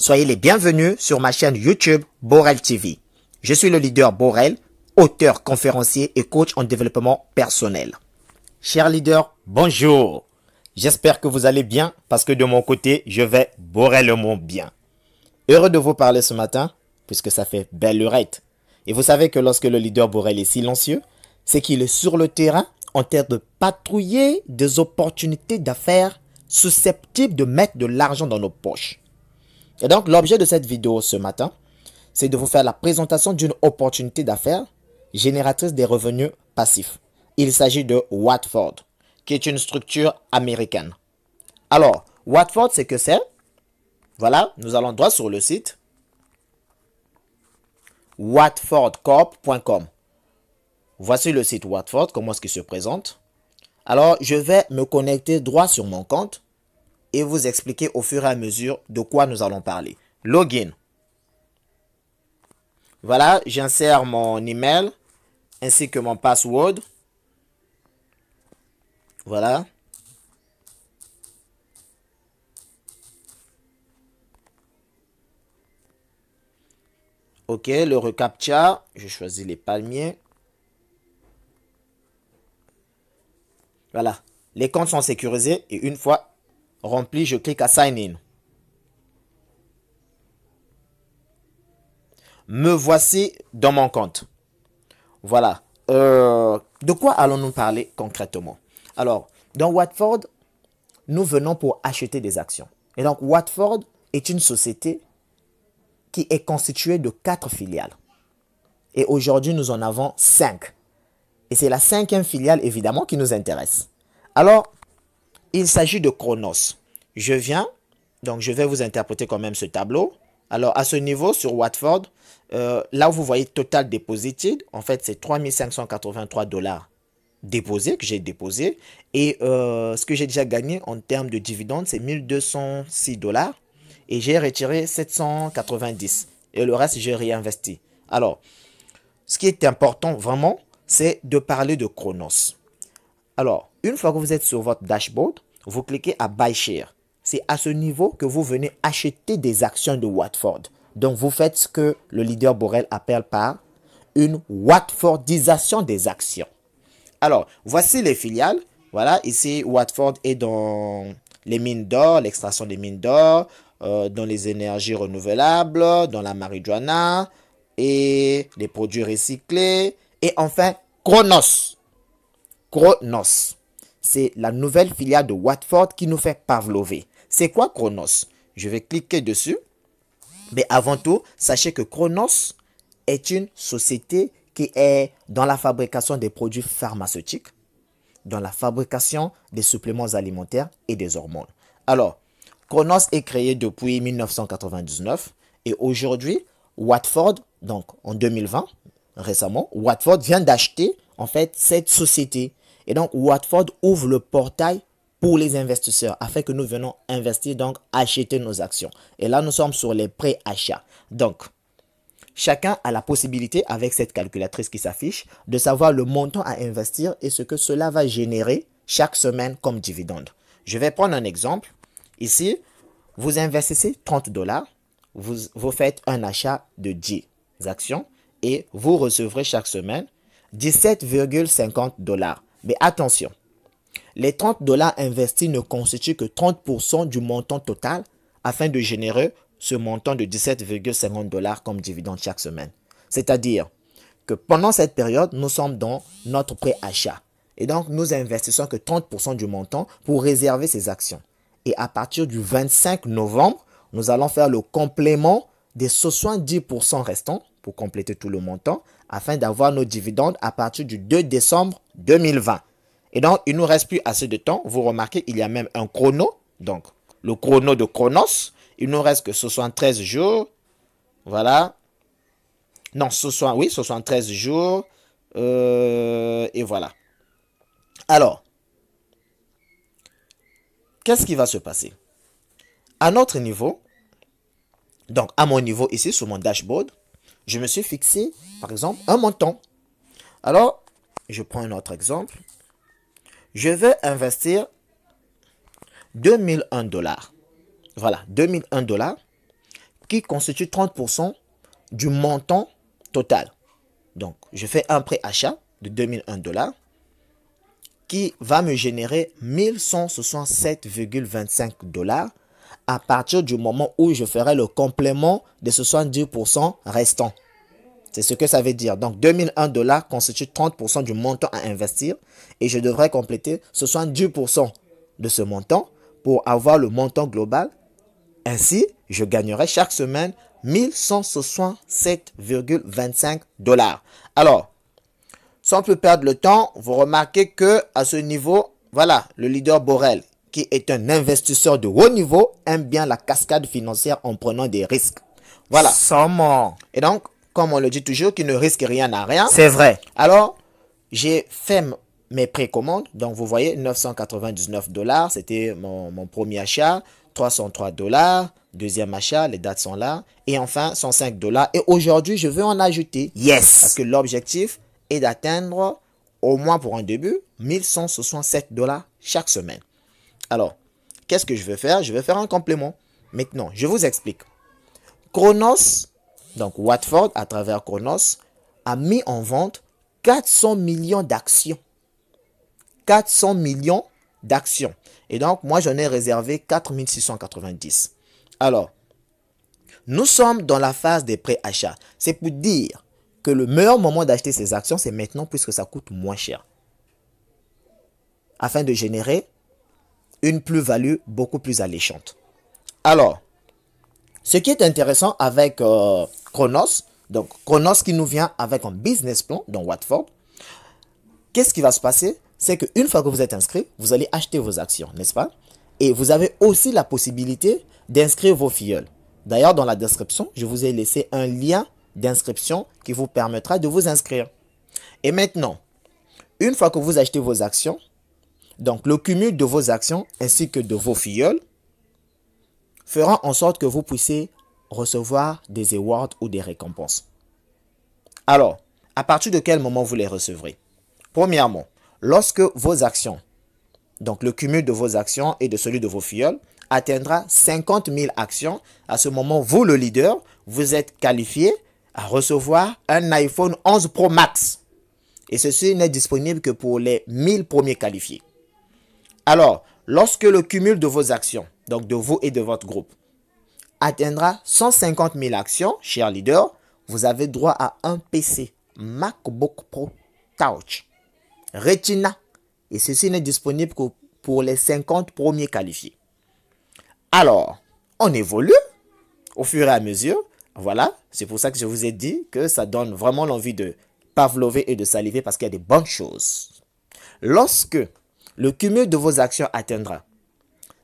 Soyez les bienvenus sur ma chaîne YouTube Borel TV. Je suis le leader Borel, auteur, conférencier et coach en développement personnel. Chers leaders, bonjour. J'espère que vous allez bien parce que de mon côté, je vais borellement bien. Heureux de vous parler ce matin puisque ça fait belle lurette. Et vous savez que lorsque le leader Borel est silencieux, c'est qu'il est sur le terrain en train de patrouiller des opportunités d'affaires susceptibles de mettre de l'argent dans nos poches. Et donc, l'objet de cette vidéo ce matin, c'est de vous faire la présentation d'une opportunité d'affaires génératrice des revenus passifs. Il s'agit de Watford, qui est une structure américaine. Alors, Watford, c'est que c'est? Voilà, nous allons droit sur le site watfordcorp.com. Voici le site Watford, comment est-ce qu'il se présente. Alors, je vais me connecter droit sur mon compte et vous expliquer au fur et à mesure de quoi nous allons parler. Login. Voilà, j'insère mon email ainsi que mon password. Voilà. Ok, le reCAPTCHA, je choisis les palmiers. Voilà, les comptes sont sécurisés et une fois remplis, je clique à Sign In. Me voici dans mon compte. Voilà. De quoi allons-nous parler concrètement? Alors, dans Watford, nous venons pour acheter des actions. Et donc, Watford est une société qui est constituée de 4 filiales. Et aujourd'hui, nous en avons 5. Et c'est la 5e filiale, évidemment, qui nous intéresse. Alors, il s'agit de Chronos. Je vais vous interpréter quand même ce tableau. Alors, à ce niveau, sur Watford, là où vous voyez Total Deposited, en fait, c'est 3 583 $ déposés, que j'ai déposé. Et ce que j'ai déjà gagné en termes de dividendes, c'est 1206 $. Et j'ai retiré 790. Et le reste, j'ai réinvesti. Alors, ce qui est important vraiment, c'est de parler de Chronos. Alors, une fois que vous êtes sur votre dashboard, vous cliquez à Buy Share. C'est à ce niveau que vous venez acheter des actions de Watford. Donc, vous faites ce que le leader Borel appelle par une Watfordisation des actions. Alors, voici les filiales. Voilà, ici, Watford est dans les mines d'or, l'extraction des mines d'or, dans les énergies renouvelables, dans la marijuana et les produits recyclés. Et enfin, Chronos. Chronos. C'est la nouvelle filiale de Watford qui nous fait pavlover. C'est quoi Chronos? Je vais cliquer dessus. Mais avant tout, sachez que Chronos est une société qui est dans la fabrication des produits pharmaceutiques, dans la fabrication des suppléments alimentaires et des hormones. Alors, Chronos est créé depuis 1999 et aujourd'hui, Watford, donc en 2020, récemment, Watford vient d'acheter en fait cette société. Et donc, Watford ouvre le portail pour les investisseurs afin que nous venons investir, donc acheter nos actions. Et là, nous sommes sur les pré-achats. Donc, chacun a la possibilité, avec cette calculatrice qui s'affiche, de savoir le montant à investir et ce que cela va générer chaque semaine comme dividende. Je vais prendre un exemple. Ici, vous investissez 30 $, vous faites un achat de 10 actions et vous recevrez chaque semaine 17,50 $. Mais attention, les 30 $ investis ne constituent que 30% du montant total afin de générer ce montant de 17,50 $ comme dividende chaque semaine. C'est-à-dire que pendant cette période, nous sommes dans notre pré-achat. Et donc, nous investissons que 30% du montant pour réserver ces actions. Et à partir du 25 novembre, nous allons faire le complément des 70% restants pour compléter tout le montant afin d'avoir nos dividendes à partir du 2 décembre 2020. Et donc, il ne nous reste plus assez de temps. Vous remarquez, il y a même un chrono. Donc, le chrono de Chronos. Il ne nous reste que 73 jours. Voilà. Non, 73 jours. Et voilà. Alors, qu'est-ce qui va se passer? À notre niveau, donc à mon niveau ici, sur mon dashboard, je me suis fixé, par exemple, un montant. Alors, je prends un autre exemple. Je vais investir 2001 $. Voilà, 2001 $. qui constitue 30% du montant total. Donc, je fais un prêt-achat de 2001 $ qui va me générer 1167,25 $ à partir du moment où je ferai le complément de 70% restant. C'est ce que ça veut dire. Donc, 2001 $ constitue 30% du montant à investir et je devrais compléter 70% de ce montant pour avoir le montant global. Ainsi, je gagnerai chaque semaine 1167,25 $. Alors, sans plus perdre le temps, vous remarquez que à ce niveau, voilà, le leader Borrell, qui est un investisseur de haut niveau, aime bien la cascade financière en prenant des risques. Voilà. Sûrement. Et donc, comme on le dit toujours, qui ne risque rien à rien. C'est vrai. Alors, j'ai fait mes précommandes. Donc, vous voyez, 999 $, c'était mon premier achat. 303 $, deuxième achat, les dates sont là. Et enfin, 105 $. Et aujourd'hui, je veux en ajouter. Yes. Parce que l'objectif est d'atteindre, au moins pour un début, 1167 $ chaque semaine. Alors, qu'est-ce que je vais faire? Je vais faire un complément. Maintenant, je vous explique. Chronos, donc Watford, à travers Chronos, a mis en vente 400 millions d'actions. 400 millions d'actions. Et donc, moi, j'en ai réservé 4690. Alors, nous sommes dans la phase des pré-achats. C'est pour dire que le meilleur moment d'acheter ces actions, c'est maintenant puisque ça coûte moins cher. Afin de générer une plus-value beaucoup plus alléchante. Alors, ce qui est intéressant avec Chronos, donc Chronos qui nous vient avec un business plan dans Watford, qu'est-ce qui va se passer? C'est qu'une fois que vous êtes inscrit, vous allez acheter vos actions, n'est-ce pas? Et vous avez aussi la possibilité d'inscrire vos filleuls. D'ailleurs, dans la description, je vous ai laissé un lien d'inscription qui vous permettra de vous inscrire. Et maintenant, une fois que vous achetez vos actions, donc le cumul de vos actions ainsi que de vos filleuls fera en sorte que vous puissiez recevoir des awards ou des récompenses. Alors, à partir de quel moment vous les recevrez? Premièrement, lorsque vos actions, donc le cumul de vos actions et de celui de vos filleuls, atteindra 50 000 actions, à ce moment, vous, le leader, vous êtes qualifié à recevoir un iPhone 11 Pro Max. Et ceci n'est disponible que pour les 1000 premiers qualifiés. Alors, lorsque le cumul de vos actions, donc de vous et de votre groupe, atteindra 150 000 actions, cher leader, vous avez droit à un PC MacBook Pro Touch Retina. Et ceci n'est disponible que pour les 50 premiers qualifiés. Alors, on évolue au fur et à mesure. Voilà, c'est pour ça que je vous ai dit que ça donne vraiment l'envie de pavlover et de saliver parce qu'il y a des bonnes choses. Lorsque le cumul de vos actions atteindra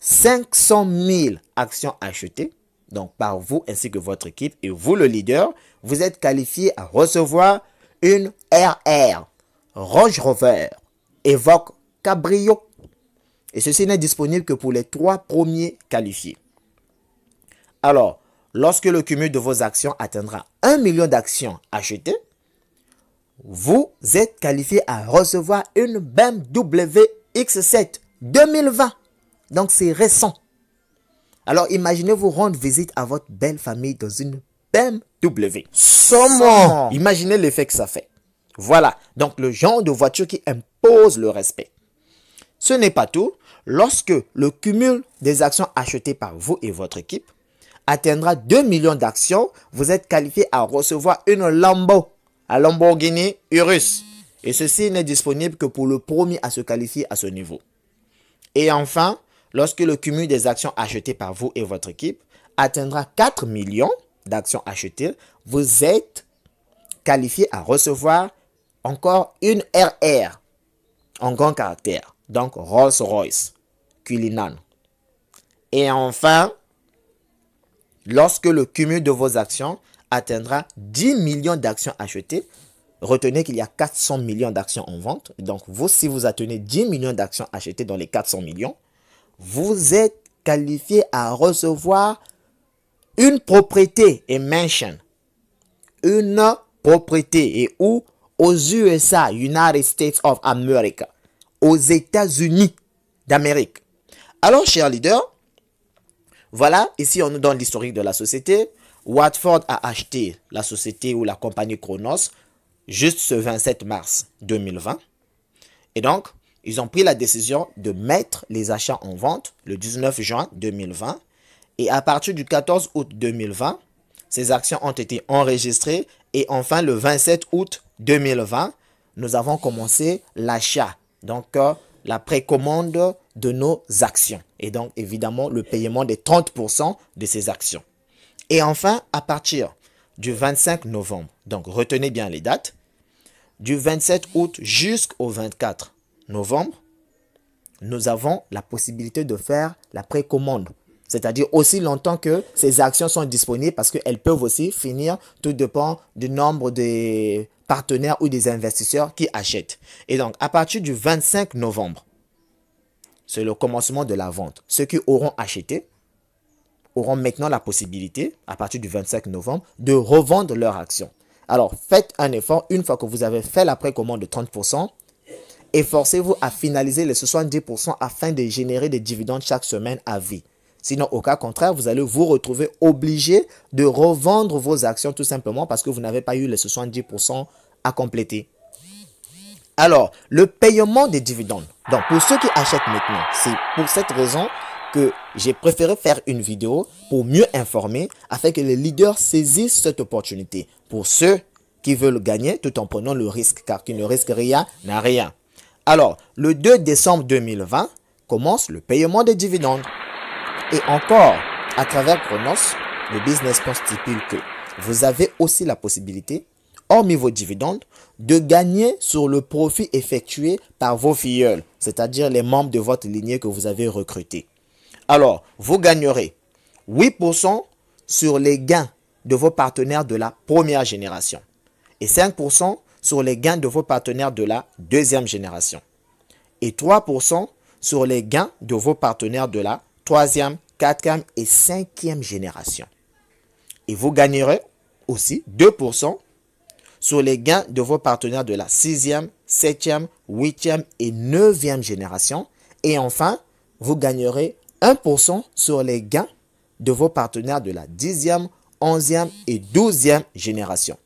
500 000 actions achetées, donc par vous ainsi que votre équipe et vous le leader, vous êtes qualifié à recevoir une RR, Range Rover, Evoque Cabrio. Et ceci n'est disponible que pour les 3 premiers qualifiés. Alors, lorsque le cumul de vos actions atteindra 1 million d'actions achetées, vous êtes qualifié à recevoir une BMW X7 2020. Donc, c'est récent. Alors, imaginez-vous rendre visite à votre belle famille dans une BMW. Sûrement. Imaginez l'effet que ça fait. Voilà. Donc, le genre de voiture qui impose le respect. Ce n'est pas tout. Lorsque le cumul des actions achetées par vous et votre équipe atteindra 2 millions d'actions, vous êtes qualifié à recevoir une Lambo, à Lamborghini Urus. Et ceci n'est disponible que pour le premier à se qualifier à ce niveau. Et enfin, lorsque le cumul des actions achetées par vous et votre équipe atteindra 4 millions d'actions achetées, vous êtes qualifié à recevoir encore une RR en grand caractère. Donc Rolls-Royce, Cullinan. Et enfin, lorsque le cumul de vos actions atteindra 10 millions d'actions achetées, retenez qu'il y a 400 millions d'actions en vente. Donc vous, si vous atteignez 10 millions d'actions achetées dans les 400 millions, vous êtes qualifié à recevoir une propriété et mention. Une propriété et où aux USA, United States of America, aux États-Unis d'Amérique. Alors, chers leaders, voilà, ici on nous donne l'historique de la société. Watford a acheté la société ou la compagnie Chronos juste ce 27 mars 2020. Et donc, ils ont pris la décision de mettre les achats en vente le 19 juin 2020. Et à partir du 14 août 2020, ces actions ont été enregistrées. Et enfin, le 27 août 2020, nous avons commencé l'achat. Donc, la précommande de nos actions. Et donc, évidemment, le paiement des 30% de ces actions. Et enfin, à partir du 25 novembre, donc retenez bien les dates, du 27 août jusqu'au 24 novembre, nous avons la possibilité de faire la précommande. C'est-à-dire aussi longtemps que ces actions sont disponibles parce qu'elles peuvent aussi finir, tout dépend du nombre de partenaires ou des investisseurs qui achètent. Et donc, à partir du 25 novembre, c'est le commencement de la vente. Ceux qui auront acheté auront maintenant la possibilité, à partir du 25 novembre, de revendre leurs actions. Alors, faites un effort une fois que vous avez fait la précommande de 30%, efforcez-vous à finaliser les 70% afin de générer des dividendes chaque semaine à vie. Sinon, au cas contraire, vous allez vous retrouver obligé de revendre vos actions tout simplement parce que vous n'avez pas eu les 70% à compléter. Alors, le paiement des dividendes. Donc, pour ceux qui achètent maintenant, c'est pour cette raison que j'ai préféré faire une vidéo pour mieux informer afin que les leaders saisissent cette opportunité. Pour ceux qui veulent gagner tout en prenant le risque, car qui ne risque rien n'a rien. Alors, le 2 décembre 2020 commence le paiement des dividendes. Et encore, à travers Chronos, le business plan stipule que vous avez aussi la possibilité, hormis vos dividendes, de gagner sur le profit effectué par vos filleuls, c'est-à-dire les membres de votre lignée que vous avez recrutés. Alors, vous gagnerez 8% sur les gains de vos partenaires de la première génération et 5% sur les gains de vos partenaires de la deuxième génération et 3% sur les gains de vos partenaires de la troisième, quatrième et cinquième génération. Et vous gagnerez aussi 2% sur les gains de vos partenaires de la sixième, septième, huitième et neuvième génération. Et enfin, vous gagnerez 1% sur les gains de vos partenaires de la 10e, 11e et 12e génération.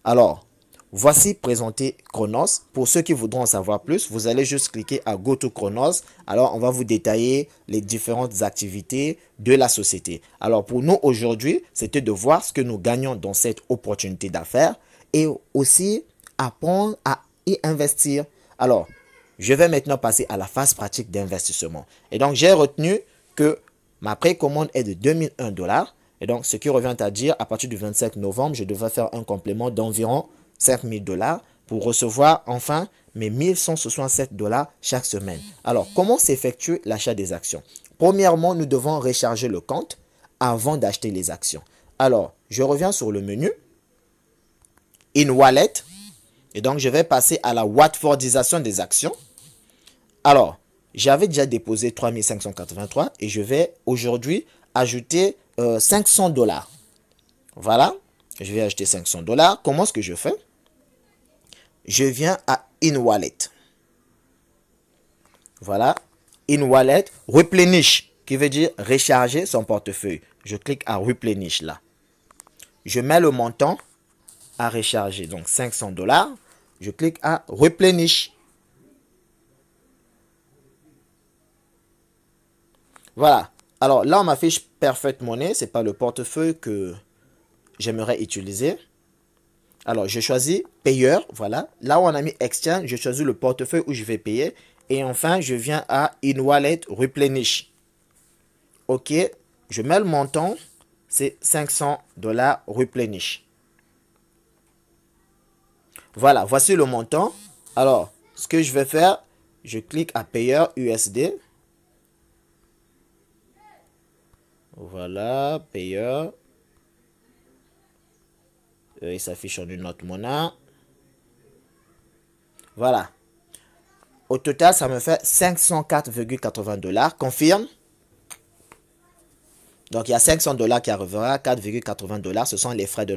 Alors, voici présenté Chronos. Pour ceux qui voudront en savoir plus, vous allez juste cliquer à Go to Chronos. Alors, on va vous détailler les différentes activités de la société. Alors, pour nous aujourd'hui, c'était de voir ce que nous gagnons dans cette opportunité d'affaires et aussi apprendre à y investir. Alors, je vais maintenant passer à la phase pratique d'investissement. Et donc, j'ai retenu que ma précommande est de 2001 $. Et donc, ce qui revient à dire, à partir du 25 novembre, je devrais faire un complément d'environ 5 000 $ pour recevoir enfin mes 1167 $ chaque semaine. Alors, comment s'effectue l'achat des actions? Premièrement, nous devons recharger le compte avant d'acheter les actions. Alors, je reviens sur le menu In Wallet. Et donc, je vais passer à la Watfordisation des actions. Alors, j'avais déjà déposé 3583 et je vais aujourd'hui ajouter 500 $. Voilà, je vais acheter 500 $. Comment est-ce que je fais? Je viens à In Wallet. Voilà, In Wallet, Replenish, qui veut dire recharger son portefeuille. Je clique à Replenish là. Je mets le montant à recharger, donc 500 $. Je clique à Replenish. Voilà. Alors là, on m'affiche Perfect Money. Ce n'est pas le portefeuille que j'aimerais utiliser. Alors, je choisis payeur. Voilà. Là où on a mis Exchange, je choisis le portefeuille où je vais payer. Et enfin, je viens à In Wallet Replenish. OK. Je mets le montant. C'est 500 $ Replenish. Voilà. Voici le montant. Alors, ce que je vais faire, je clique à payeur USD. Voilà, payeur. Il s'affiche en une autre monnaie. Voilà. Au total, ça me fait 504,80 $. Confirme. Donc, il y a 500 $ qui arrivera, 4,80 $. Ce sont les frais de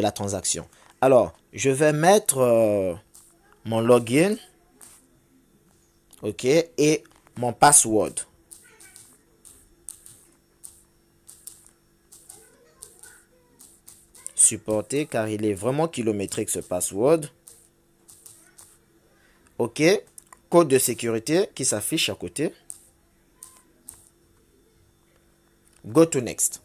la transaction. Alors, je vais mettre mon login. OK. Et mon password. supporter car il est vraiment kilométrique ce password. OK. Code de sécurité qui s'affiche à côté. Go to next.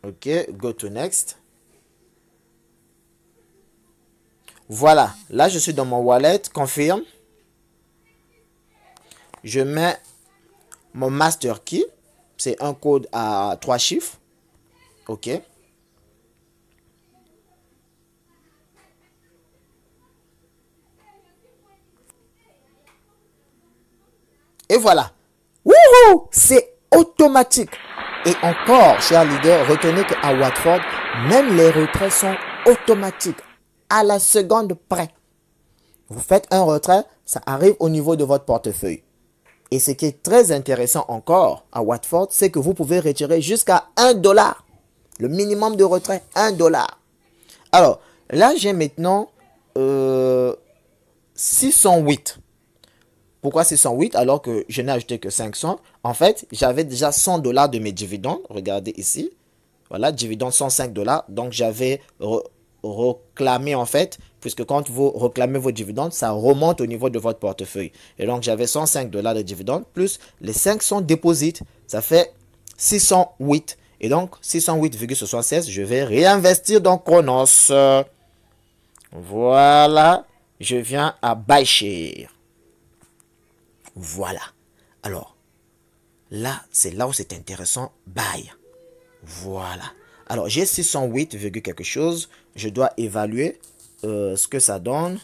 OK, go to next. Voilà, là je suis dans mon wallet, confirme. Je mets mon master key, c'est un code à 3 chiffres. OK. Et voilà. Wouhou! C'est automatique. Et encore, chers leaders, retenez qu'à Watford, même les retraits sont automatiques, à la seconde près. Vous faites un retrait, ça arrive au niveau de votre portefeuille. Et ce qui est très intéressant encore à Watford, c'est que vous pouvez retirer jusqu'à 1 $. Le minimum de retrait, 1 $. Alors, là, j'ai maintenant 608. Pourquoi 608 alors que je n'ai ajouté que 500? En fait, j'avais déjà 100 $ de mes dividendes. Regardez ici. Voilà, dividendes 105 $. Donc, j'avais réclamé en fait, puisque quand vous réclamez vos dividendes, ça remonte au niveau de votre portefeuille. Et donc, j'avais 105 $ de dividendes plus les 500 déposites. Ça fait 608. Et donc, 608,76, je vais réinvestir dans Chronos. Voilà. Je viens à Buy Share. Voilà. Alors, là, c'est là où c'est intéressant. Buy. Voilà. Alors, j'ai 608, quelque chose. Je dois évaluer ce que ça donne.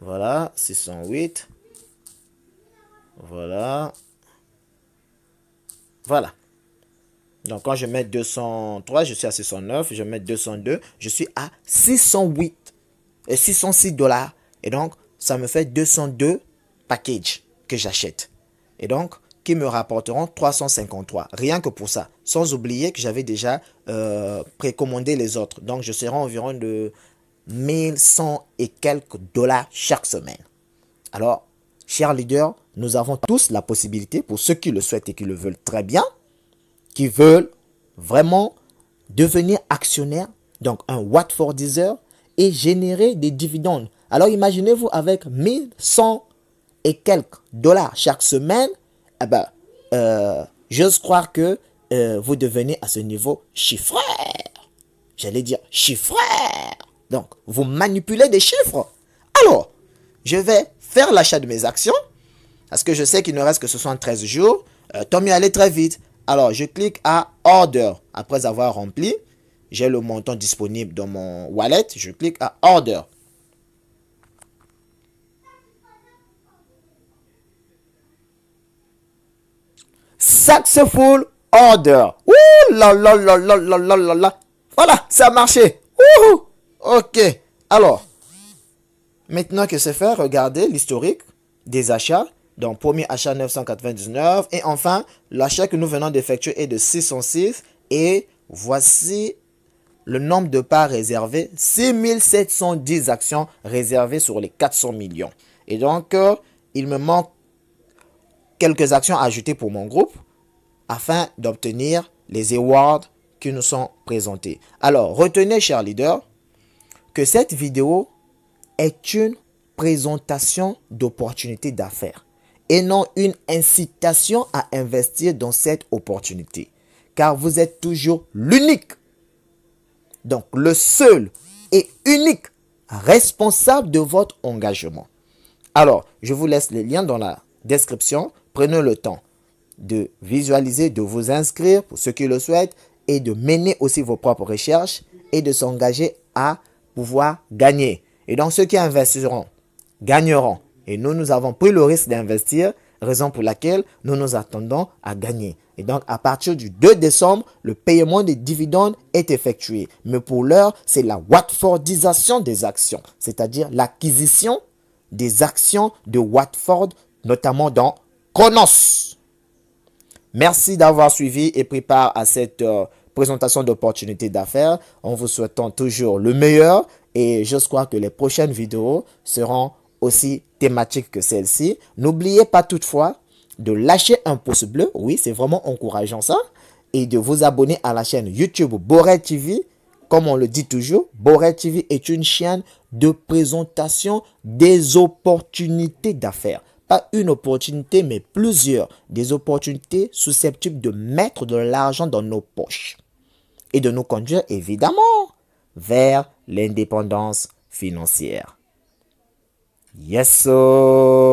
Voilà, 608. Voilà. Voilà. Donc, quand je mets 203, je suis à 609. Je mets 202, je suis à 608. Et 606 $. Et donc, ça me fait 202 packages que j'achète. Et donc, qui me rapporteront 353. Rien que pour ça. Sans oublier que j'avais déjà précommandé les autres. Donc, je serai environ de 1100 et quelques $ chaque semaine. Alors, chers leaders, nous avons tous la possibilité, pour ceux qui le souhaitent et qui le veulent très bien, qui veulent vraiment devenir actionnaire, donc un Watfordiser, et générer des dividendes. Alors, imaginez-vous avec 1100 et quelques $ chaque semaine, eh ben, j'ose croire que vous devenez à ce niveau chiffreur. J'allais dire chiffreur. Donc, vous manipulez des chiffres. Alors, je vais faire l'achat de mes actions parce que je sais qu'il ne reste que 73 jours. Tant mieux aller très vite. Alors, je clique à Order. Après avoir rempli, j'ai le montant disponible dans mon wallet. Je clique à Order. Successful order. Ouh là là là là là là là là. Voilà, ça a marché. Ouh. Ok. Alors, maintenant que c'est fait, regardez l'historique des achats. Donc, premier achat 999. Et enfin, l'achat que nous venons d'effectuer est de 606. Et voici le nombre de parts réservées. 6710 actions réservées sur les 400 millions. Et donc, il me manque quelques actions ajoutées pour mon groupe afin d'obtenir les awards qui nous sont présentés. Alors, retenez, chers leaders, que cette vidéo est une présentation d'opportunités d'affaires et non une incitation à investir dans cette opportunité. Car vous êtes toujours l'unique, donc le seul et unique responsable de votre engagement. Alors, je vous laisse les liens dans la description. Prenez le temps de visualiser, de vous inscrire pour ceux qui le souhaitent et de mener aussi vos propres recherches et de s'engager à pouvoir gagner. Et donc, ceux qui investiront gagneront. Et nous avons pris le risque d'investir, raison pour laquelle nous nous attendons à gagner. Et donc, à partir du 2 décembre, le paiement des dividendes est effectué. Mais pour l'heure, c'est la Watfordisation des actions, c'est-à-dire l'acquisition des actions de Watford, notamment dans Chronos. Merci d'avoir suivi et pris part à cette présentation d'opportunités d'affaires. En vous souhaitant toujours le meilleur et je crois que les prochaines vidéos seront aussi thématiques que celle-ci. N'oubliez pas toutefois de lâcher un pouce bleu. Oui, c'est vraiment encourageant ça. Et de vous abonner à la chaîne YouTube Borel TV. Comme on le dit toujours, Borel TV est une chaîne de présentation des opportunités d'affaires. Pas une opportunité, mais plusieurs. Des opportunités susceptibles de mettre de l'argent dans nos poches. Et de nous conduire évidemment vers l'indépendance financière. Yes, sir.